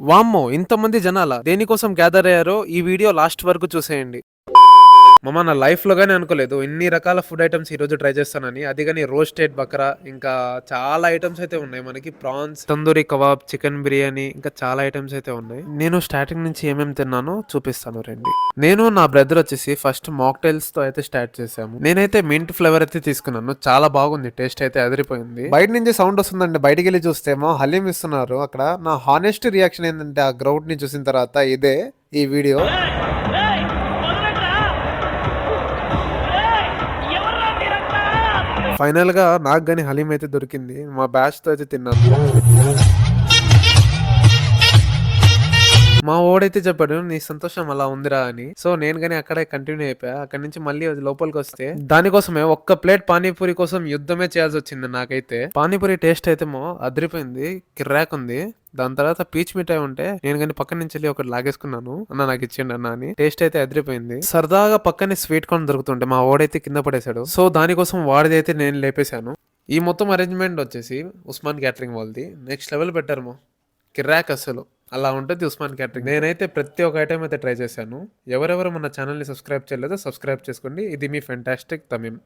వామ్మో! ఇంతమంది జనాలా? దేనికోసం గ్యాదర్ అయ్యారో ఈ వీడియో లాస్ట్ వరకు చూసేయండి. నా లైఫ్‌లో గాని అనుకోలేదు. ఇన్ని రకాల ఫుడ్ ఐటెమ్స్ ఈరోజు ట్రై చేస్తానని. అది గాని రోస్టెడ్ బకరా ఇంకా చాలా ఐటెమ్స్ అయితే ఉన్నాయి మనకి. Prawns, tandoori kebab, chicken biryani ఇంకా చాలా ఐటెమ్స్ అయితే ఉన్నాయి. నేను స్టార్టింగ్ నుంచి ఏమేమి తిన్నానో చూపిస్తాను రండి. నేను నా బ్రదర్ వచ్చేసి ఫస్ట్ మాక్టైల్స్‌తో అయితే స్టార్ట్ చేసాము. నేనైతే మింట్ ఫ్లేవర్ అయితే తీసుకున్నాను. చాలా బాగుంది. టేస్ట్ అయితే అదిరిపోయింది. బయట నుంచి సౌండ్ వస్తుందండి. బయటికెళ్ళి చూస్తేమో హలీం ఇస్తున్నారు అక్కడ. నా హానెస్ట్ రియాక్షన్ ఏంటంటే ఆ క్రౌడ్‌ని చూసిన తర్వాత ఇదే ఈ వీడియో. ఫైనల్ గా నాకు గాని హలీం అయితే దొరికింది. మా బ్యాచ్ తో అయితే తిన్నాను. మా ఓడైతే చెప్పాడు నీ సంతోషం అలా ఉందిరా అని. సో నేను గానీ అక్కడే కంటిన్యూ అయిపోయా. అక్కడి నుంచి మళ్ళీ లోపలికి వస్తే దానికోసమే ఒక్క ప్లేట్ పానీపూరి కోసం యుద్ధమే చేయాల్సి వచ్చింది నాకైతే. పానీపూరి టేస్ట్ అయితే అదిరిపోయింది. కిర్రాక్ ఉంది. దాని తర్వాత పీచ్ మిఠాయి ఉంటే నేను కానీ పక్కన నుంచి వెళ్ళి ఒకటి లాగేసుకున్నాను. అన్న నాకు ఇచ్చిండి అన్న అని. టేస్ట్ అయితే అదిరిపోయింది. సరదాగా పక్కనే స్వీట్ కార్న్ దొరుకుతుంటే మా ఓడైతే కింద పడేశాడు. సో దానికోసం వాడిదైతే నేను లేపేశాను. ఈ మొత్తం అరేంజ్మెంట్ వచ్చేసి ఉస్మాన్ క్యాటరింగ్ వాళ్ళది. నెక్స్ట్ లెవెల్ పెట్టారు. కిర్రాక్ అసలు అలా ఉంటుంది ఉస్మాన్ క్యాటరింగ్. నేనైతే ప్రతి ఒక్క ఐటమ్ అయితే ట్రై చేశాను. ఎవరెవరు మన ఛానల్ని సబ్స్క్రైబ్ చేయలేదో సబ్స్క్రైబ్ చేసుకోండి. ఇది మీ ఫెంటాస్టిక్ తమీమ్.